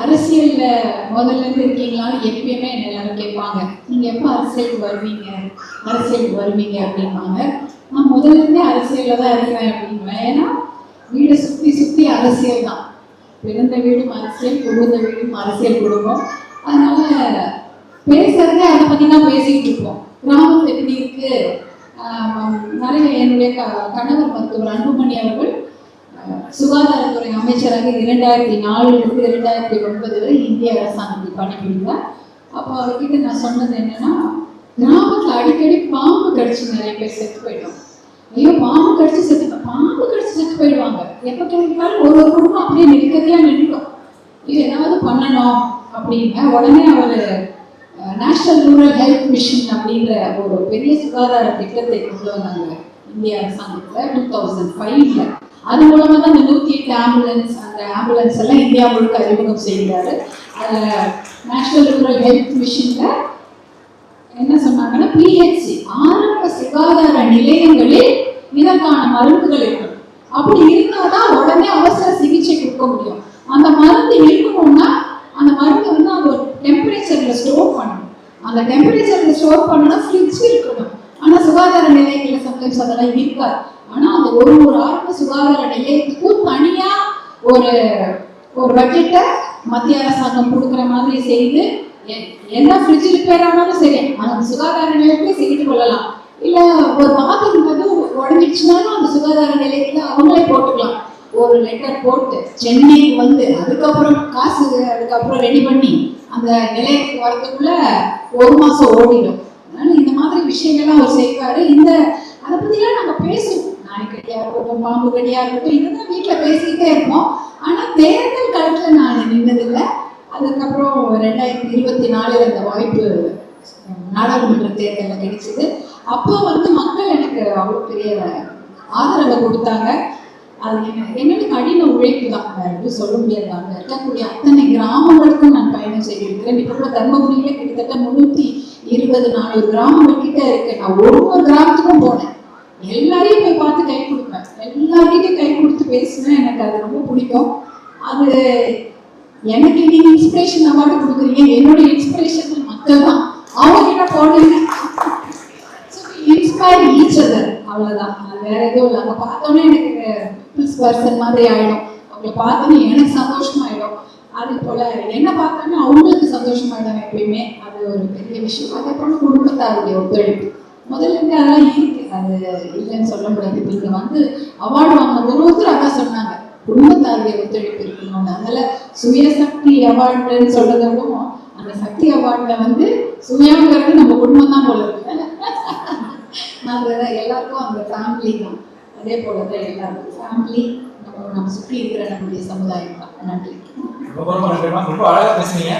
அரசியல்ல முதல்ல இருந்து இருக்கீங்களான்னு எப்பயுமே எல்லாரும் கேட்பாங்க. நீங்க எப்ப அரசியலுக்கு வருவீங்க அப்படின்பாங்க. நான் முதல்ல இருந்தே அரசியல்ல தான் இருக்கிறேன் அப்படின்வேன். ஏன்னா வீடை சுத்தி சுத்தி அரசியல் தான். பிறந்த வீடும் அரசியல், புகுந்த வீடும் அரசியல் குடும்பம். அதனால பேசுறதே அதை பத்தி தான் பேசிட்டு இருப்போம். கிராமம் எப்படி இருக்கு, நிறைய என்னுடைய கணவர் மருத்துவர் அன்புமணி அவர்கள் சுகாதாரத்துறை அமைச்சராக 2004 2009 வரை இந்திய அரசாங்கத்தில் பணிபுரிந்தார். அப்போ அவர்கிட்ட நான் சொன்னது என்னன்னா, கிராமத்துல அடிக்கடி பாம்பு கடிச்சு நிறைய பேர் செத்து போயிடும். ஐயோ பாம்பு கடிச்சு செத்து போயிடுவாங்க. எப்ப கேட்டாலும் ஒரு குடும்பம் அப்படியே நெருக்கத்தையா நிற்கும். இது ஏதாவது பண்ணணும் அப்படின்னு உடனே அவர் நேஷனல் ரூரல் ஹெல்த் மிஷன் அப்படின்ற ஒரு பெரிய சுகாதார திட்டத்தை கொண்டு வந்தாங்க இந்திய அரசாங்கத்துல 2005. அது மூலமா தான் இந்த 108 ஆம்புலன்ஸ், அந்த ஆம்புலன்ஸ் எல்லாம் இந்தியா முழுக்க அறிமுகம் செய்கிறாரு. நேஷனல் ரூரல் ஹெல்த் மிஷன்ல என்ன சொன்னாங்கன்னா, பிஹெச்சி ஆரம்ப சுகாதார நிலையங்களில் இதற்கான மருந்துகள் இருக்கணும். அப்படி இருந்தாதான் உடனே அவசர சிகிச்சை கொடுக்க முடியும். அந்த மருந்து இருக்கணும்னா அந்த மருந்து வந்து அந்த ஒரு டெம்பரேச்சர்ல ஸ்டோர் பண்ணணும். அந்த டெம்பரேச்சர்ல ஸ்டோர் பண்ணணும்னா ஃப்ரிட்ஜ் இருக்கணும். ஆனா சுகாதார நிலையங்கள்ல சம்டைம்ஸ் அதெல்லாம் இருக்காது. ஆனா அந்த ஒரு ஆரம்ப சுகாதார நிலையத்துக்கும் தனியா ஒரு பட்ஜெட்டை மத்திய அரசாங்கம் கொடுக்குற மாதிரி செய்து, என்ன ஃப்ரிட்ஜ் ரிப்பேர் ஆனாலும் சரி அந்த சுகாதார நிலையத்திலே செய்து கொள்ளலாம். இல்ல ஒரு பாத்ரூம் வந்து உடஞ்சிடுச்சுனாலும் அந்த சுகாதார நிலையத்துல அவங்களே போட்டுக்கலாம். ஒரு லெட்டர் போட்டு சென்னைக்கு வந்து அதுக்கப்புறம் காசு அதுக்கப்புறம் ரெடி பண்ணி அந்த நிலையத்துக்கு வரதுக்குள்ள 1 மாசம் ஓடிடும். அதனால இந்த மாதிரி விஷயங்கள்லாம் அவர் செய்வாரு. அதை பத்திலாம் நாங்க பேசுவோம். நாய்க்கடியா இருக்கட்டும், பாம்பு கடியா இருக்கட்டும், இதுதான் வீட்டுல பேசிக்கிட்டே இருப்போம். ஆனா தேர்தல் காலத்துல நான் நின்னதில்லை. அதுக்கப்புறம் 2024 அந்த வாய்ப்பு நாடாளுமன்ற தேர்தலில் கிடைச்சது. அப்போ வந்து மக்கள் எனக்கு அவ்வளோ பெரிய ஆதரவை கொடுத்தாங்க. அது என்னோட கடின உழைப்பு தான், எதுவும் சொல்ல முடியாது. அங்கே இருக்கக்கூடிய அத்தனை கிராமங்களுக்கும் நான் பயணம் செய்திருக்கிறேன். இப்போ கூட தர்மபுரியில கிட்டத்தட்ட 320-400 கிராமங்கள் கிட்ட இருக்கு. நான் ஒவ்வொரு கிராமத்துக்கும் போனேன். எல்லாரையும் போய் பார்த்து கை கொடுப்பேன். எல்லார்கிட்டையும் கை கொடுத்து பேசுவேன். எனக்கு அது ரொம்ப பிடிக்கும். அது எனக்கு நீங்க இன்ஸ்பிரேஷன் அவார்டு கொடுக்குறீங்க. என்னோட இன்ஸ்பிரேஷன் மக்கள் தான். அவங்க கிட்ட போனீங்க இன்ஸ்பயர் ஈச் அதர், அவ்வளவுதான். வேற எதுவும் இல்லை. அங்க பார்த்தோன்னே எனக்கு பீப்புள்ஸ் பர்சன் மாதிரி ஆயிடும். அவங்களை பார்த்தோன்னே எனக்கு சந்தோஷமாயிடும். அது போல என்ன பார்த்தோன்னே அவங்களுக்கு சந்தோஷமாயிடும் எப்பயுமே. அது ஒரு பெரிய விஷயம். அதே போல குடும்பத்தாருடைய ஒத்துழைப்பு முதல்ல இருந்து அதெல்லாம் இருக்கு. அது இல்லைன்னு சொல்ல முடியாது. இப்போ இங்க வந்து அவார்டு வாங்கின ஒருத்தர் அதான் சொன்னாங்க, குடும்பத்தாருடைய ஒத்துழைப்பு இருக்கணும்னு. அதனால சுயசக்தி அவார்டுன்னு சொல்றதை விடவும் அந்த சக்தி அவார்டுல வந்து சுயங்கிறது நம்ம குடும்பம் தான் போல இருக்கு. எல்லாருக்கும் அந்த ஃபேமிலி தான். அதே போலதான் எல்லாருக்கும் ஃபேமிலி நம்ம சுற்றி இருக்கிற நம்முடைய சமுதாயம் தான். நன்றி. ரொம்ப அழகா பேசுனீங்க.